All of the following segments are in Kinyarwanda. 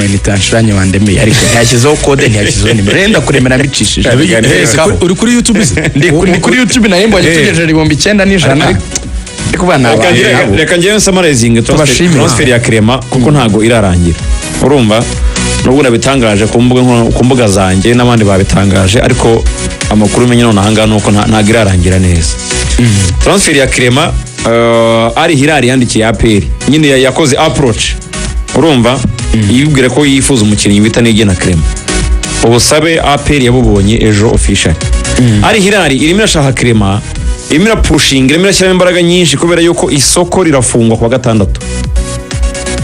amayinite yanshiranye wandemeye ariko ntiyashyizeho kode ntiyashyizeho nimero renda kuremera mbicishije uri kuri YouTube ndi kuri YouTube nayo mbonye tugejeje 9,100 ariko bana reka ngiye nsamarezinga transfer ya Clement kuko ntago irarangira urumva nubwo nabitangaje ku mbuga zanjye n'abandi babitangaje ariko amakuru menye none hanga nuko ntago irarangira neza transfer ya Clement ari Hilal yandikiye APR nyine yakoze approach urumva yibwire ko yifuza umukinnyi bita Nigena Clement ubusabe APR yabubonye ejo official ari Hilal irimo irashaka Clement irimo irapushing irimo irashyiramo imbaraga nyinshi kubera yuko isoko rirafungwa kwa gatandatu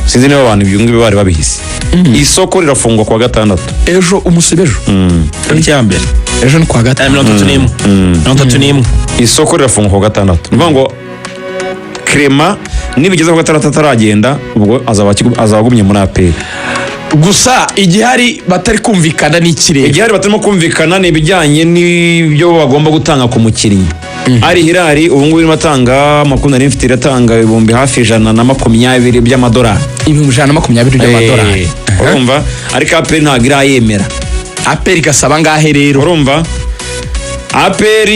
sinzi niba abantu byungi bari babihise isoko rirafungwa kwa gatandatu ejo umusibejo cyambere ejo ni kwa gatandatu 31 isoko rirafungwa kwa gatandatu nivuga ngo Clement nibigeze kwa gatandatu ataragenda ubwo azabagumye muri APR gusa igihari batari kumvikana n'ikirere igihari batarimo kumvikana n'ibijyanye n'ibyo bagomba gutanga ku mukinnyi ari Hilal ubu ngubu irimo atanga makunda mfite iratanga ibihumbi hafi 120 by'amadolari ibihumbi 120 by'amadolari urumva ariko APR ntabwo irayemera APR gasaba ngahe rero urumva APR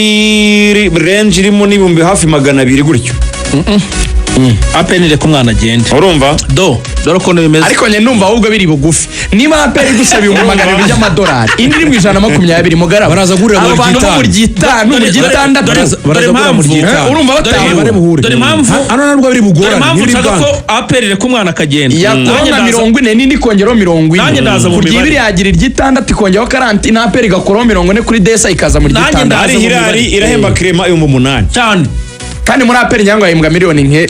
range irimo n'ibihumbi hafi 200 gutyo APR reka umwana agende urumva dore ko bimeze ariko nye numva ahubwo biri bugufi niba APR gusaba 200 by'amadolari indi iri mu 120 mugaraba baraza gurira mu gitanu urumva batari buhure dore impamvu ano nabwo biri bugorana nk'iri bank ko APR reka umwana akagenda yakubona 40 n'indi kongeraho 40 nanjye ndaza mu mibare kurya yagira iryitandatu ikongeraho 40 na APR igakoraho 40 kuri desa ikaza mu ryitandatu ari Hilal irahemba Clement 8 cyane kandi muri APR nyangwa yimbwa miliyoni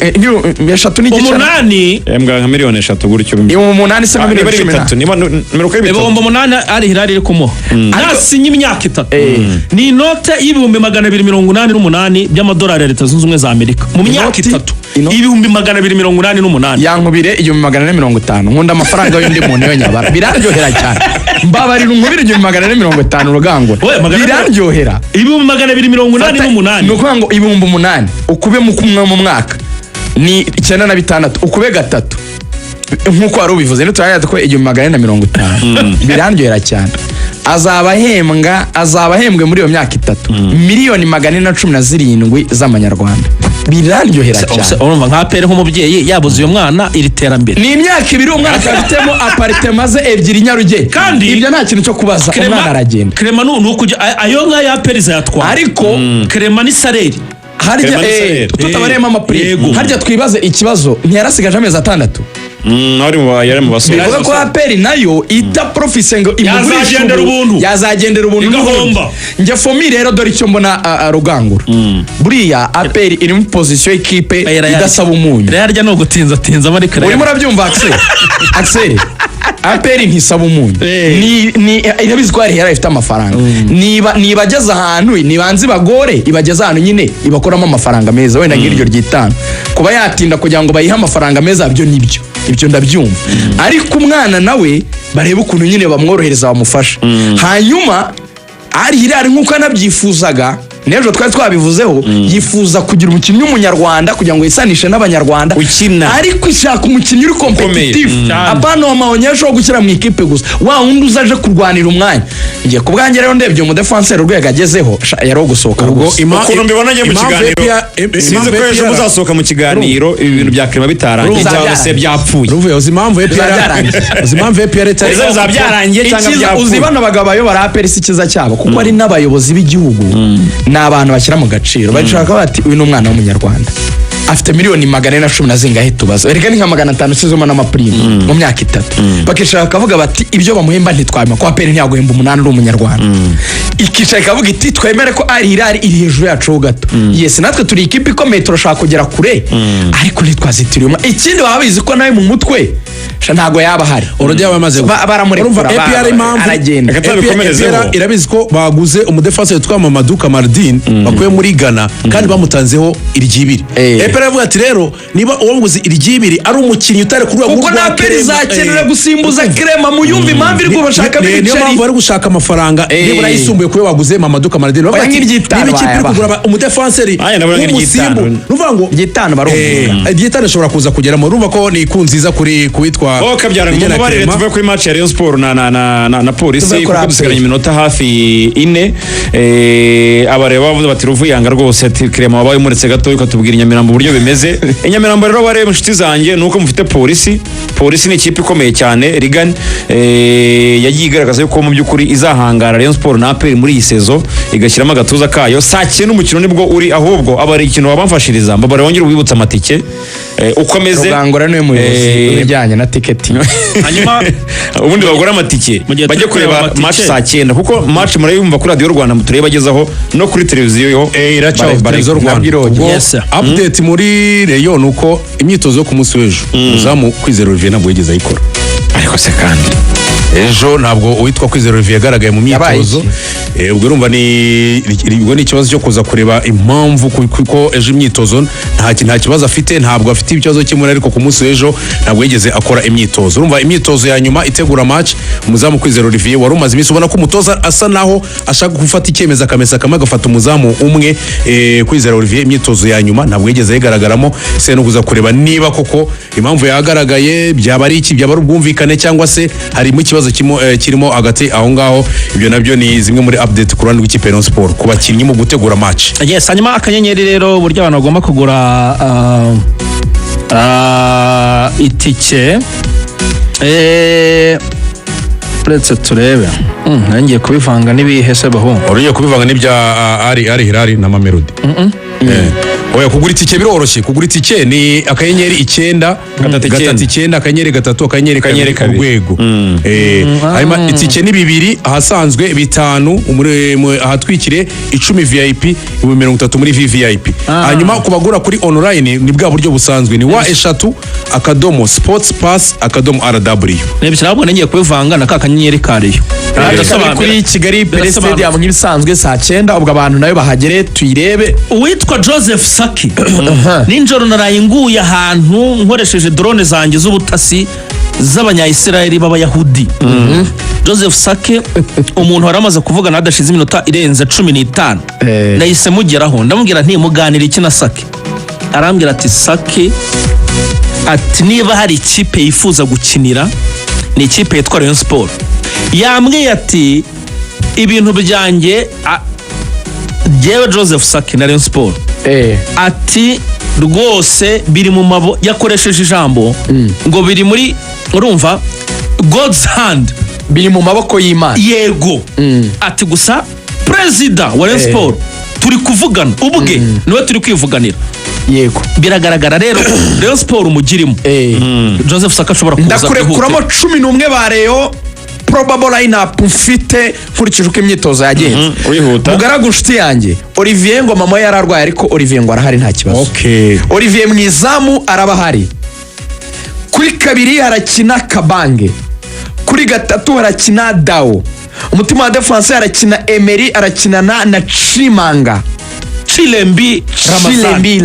eshatu n'igice umunani yembwa nka miliyoni 3 gutyo umunani se miliyoni 10 niba numero 8 ari Hilal iri kumuha nasinye imyaka 3 ni inote y'ibihumbi 288 by'amadolari ya Leta Zunze Ubumwe za Amerika mu myaka 3 ibihumbi 288 yankubire 450 nkunda amafaranga y'undi muntu yo nyabara biraryohera cyane mbabarira nkubire 450 rugango biraryohera ibihumbi 288 nuko ngo ibihumbi 8 ukube mu kumwe mu mwaka ni 96 ukube gatatu nkuko wari ubivuze ni turayata ko 450 birandyohera cyane azabahembwe muri iyo myaka 3 miliyoni 417 z'amanyarwanda birandyohera cyane urumva nka APR nk'umubyeyi yabuze uyo mwana iri terambere ni imyaka 2 umwana afitemo apartment maze 2 Nyarugenge kandi ibyo nta kintu cyo kubaza umwana aragenda Clement nukuja ayo nka ya APR zayatwara ariko Clement ni saleri harya tutabarema amaprime harya twibaze ikibazo ntiyarasigaje amezi 6 yari mu basore bivuga ko APR nayo ita profise ngo yazagendera ubuntu igahomba nge fomi rero dore icyo mbona rugangura buriya APR iri mu position equipe idasaba umunyu yarya no gutinza bari kare urimo urabyumva Axel APR ntisaba umunyu ni irabizi ko yari ifite amafaranga niba ageze ahantu nibanze bagore ibageze ahantu nyine ibakoramo amafaranga meza wenda ngiryo ryitanga kuba yatinda kugira ngo bayihe amafaranga meza byo nibyo ibyo ndabyumva ariko umwana nawe bareba ukuntu nyine bamworohereza bamufasha hanyuma ari Hilal nkuko anabyifuzaga nejo twari twabivuzeho yifuza kugira umukinnyi w'umunyarwanda kugira ngo yisanishe n'abanyarwanda ariko ishaka umukinnyi uri competitive apana wamaonyesho wo gukira mu ikipe gusa wa undi uzaje kurwanira umwanya ngiye kubwange rero ndebye mu defenseur urwego agezeho yaro gusohoka ubwo ukuntu mbibona ngiye mu kiganiro sinzi ko ejo muzasohoka mu kiganiro ibi bintu bya Clement bitarangiye cyangwa se byapfuye uruvuye uzimamvu APR byarangiye cyangwa byapfuye uzibana bagabo bayobora APR si kiza cyabo kuko ari n'abayobozi b'igihugu n'abantu bashyira mu gaciro bashaka bati uyu n'umwana w'umunyarwanda afite miliyoni 410 zingahe tubazo erega ni nka 500 sizoma n'amaprime mu myaka 3 bakishaka kavuga bati ibyo bamuhemba ntitwabima ko APR ntiyaguhemba 8 uri umunyarwanda ikishaka kavuga iti twemere ko ari Hilal iri hejuru yacu gato yes natwe turi ikipe ikomeye turashaka kugera kure ariko ntitwazitiriye ikindi babizi ko nawe mu mutwe ntago yaba hari urujya bamaze baramureka APR impamvu aragenda irabizi ko baguze umudefenseur witwa Mamadou Kamardine bakuye muri Ghana kandi bamutanzeho iryibiri APR avuga ati rero niba uwonguze iryibiri ari umukinnyi utari ku rwego kuko na APR izakenera gusimbuza Clement mu yumva impamvu iri kubashaka b'ibiceri niyo mpamvu bari gushaka amafaranga nibura yisumbuye kuyo baguze Mamadou Kamardine bavuga ati niba ikipe iri kugura umudefenseur w'umusimbu nuvuga ngo gitano barumva igitano ashobora kuza kugeramo urumva ko ni ikunziza kuri kuwitwa Oh kabyara ngo mubarire tuve kuri match ya Rayon Sport na polisi kuko dusigaranye iminota hafi 4 abareba bavuze bati Ruvuyanga rwose ati Clement wabaye muretse gato ukatubwira Nyamirambo uburyo bimeze Nyamirambo rero barebe inshuti zanjye nuko mufite polisi ni ikipe ikomeye cyane Rigan yagiye igaragaza yuko mu byukuri izahangara Rayon Sport na APR muri iyi sezo igashyiramo agatuza kayo sake n'umukino nibwo uri ahubwo abari ikintu babamfashiriza mbabare wongera ubibutsa amatike ukomeze Rugangura niwe muyobozi ubijyanye na tiketi hanyuma ubundi bagura amatike bajye kureba match saa 9 kuko match murayumva kuri Radio Rwanda mutureba bagezaho no kuri televiziyo yo iracaho televiziyo Rwanda yes update muri Rayon nuko imyitozo yo ku munsi w'ejo uzamu Kwizera Olivier ntabwo yigeze ayikora ariko se kandi ejo ntabwo uwitwa Kwizera Olivier yagaragaye mu myitozo ubwo urumva ni ikibazo cyo kuza kureba impamvu kuko ejo imyitozo nta kibazo afite ntabwo afite ikibazo kimwe ariko ku munsi w'ejo ntabwo yigeze akora imyitozo urumva imyitozo ya nyuma itegura match umuzamu Kwizera Olivier wari umaze iminsi ubona ko umutoza asa naho ashaka gufata icyemezo akamesa kamwe agafata umuzamu umwe Kwizera Olivier imyitozo ya nyuma ntabwo yigeze yigaragaramo se no kuza kureba niba koko impamvu yagaragaye byaba ari iki byaba ari ubwumvikane cyangwa se harimo ikibazo kirimo hagati aho ngaho ibyo nabyo ni zimwe muri update ku ruhande rw'ikipe Rayon Sport ku bakinnyi mu gutegura match yes hanyuma akanyenyeri rero uburyo abantu bagomba kugura itike uretse turebe ngiye kubivanga n'ibihese bahungu uriye kubivanga n'ibya ari Hilal na Mamelodi oya kugura itike biroroshye kugura itike ni akanyenyeri 9 3 akanyenyeri 3 akanyenyeri ku rwego hanyuma itike ni 2 ahasanzwe 5 ahatwikire 10 VIP 30 muri VVIP hanyuma kubagura kuri online ni bwa buryo busanzwe ni wa eshatu akadomo sports pass akadomo RW nebyo nabwo ngiye kubivanga na kakanyenyeri kariyo kuri Kigali Pele Stadium nk'ibisanzwe saa 9 ubwo abantu nayo bahagere tuyirebe uwitwa Joseph Saki ninjoro narayinguye ahantu nkoresheje drone zanjye z'ubutasi z'abanya-Israeli b'abayahudi Joseph Saki umuntu waramaze kuvuga nadashize iminota irenze 15 nahise mugeraho ndamubwira nti muganira iki na Saki arambwira ati Saki ati niba hari ikipe yifuza gukinira ni ikipe yitwa Rayon Sport yambwiye ati ibintu byanjye jewe Joseph Saki na Rayon Sport ati rwose biri mu mabo yakoresheje ijambo ngo biri muri urumva God's hand biri mu maboko y'Imana yego ati gusa president wa Rayon Sport turi kuvugana ubwe niwe turi kwivuganira yego biragaragara rero Rayon Sport umugirimo Joseph Saki ashobora kuza ndakurekuramo 11 ba Rayon probable lineup mfite nkurikije uko imyitozo yagenze mugaragu nshuti yanjye Olivier ngo mama yararwaye ariko Olivier ngo arahari nta kibazo Olivier mwizamu arabahari kuri kabiri harakina Kabange kuri gatatu harakina Dao umutima wa defense harakina Emery arakina na Chimanga Chilembi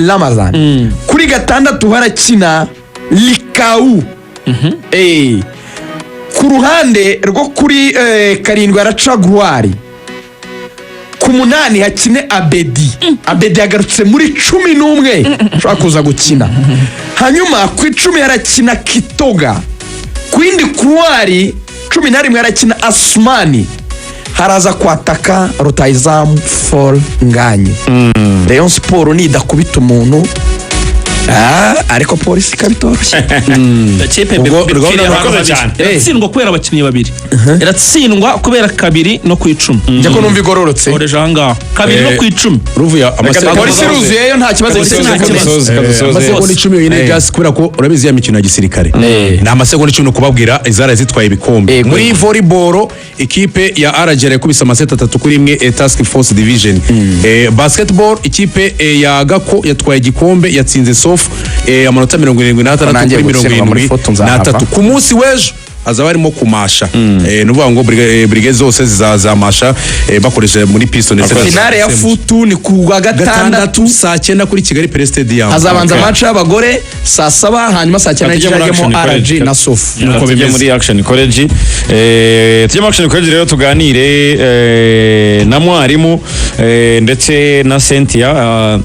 Ramazan kuri gatandatu harakina Likau ku ruhande rwo kuri karindwi haraca Gruari ku 8 hakine Abedi yagarutse muri 11 ushaka kuza gukina hanyuma ku 10 harakina Kitoga ku yindi Gruari 11 harakina Asmani haraza kwataka Rutahizamu Fall Nganye Rayon Sport ni idakubita umuntu ariko polisi kabitoroshye iratsindwa kubera abakinnyi babiri iratsindwa kubera kabiri no ku 10 njya ko numva igororotse oreje ahangaha kabiri no ku 10 ruvuya polisi ruzuyeyo nta kibazo amasegonda 10 yonyine gas kubera ko urabizi ya mikino ya gisirikare ni amasegonda 10 kubabwira izara zitwaye ibikombe muri volleyball ikipe ya RJ yakubise amaseta 3-1 task force division basketball ikipe ya Gako yatwaye igikombe yatsinze amanota 76 kuri 73 ku munsi w'ejo hazaba harimo kumasha nuvuga ngo brigade zose zizazamasha bakoresha muri piston finale ya futu ni ku wa gatandatu saa 9 kuri Kigali Pele Stadium hazabanza match y'abagore saa 7 hanyuma saa 9 n'ijyamo RG na Sof nuko bimeze muri Action College tujye Action College rero tuganire na mwarimu ndetse na Cynthia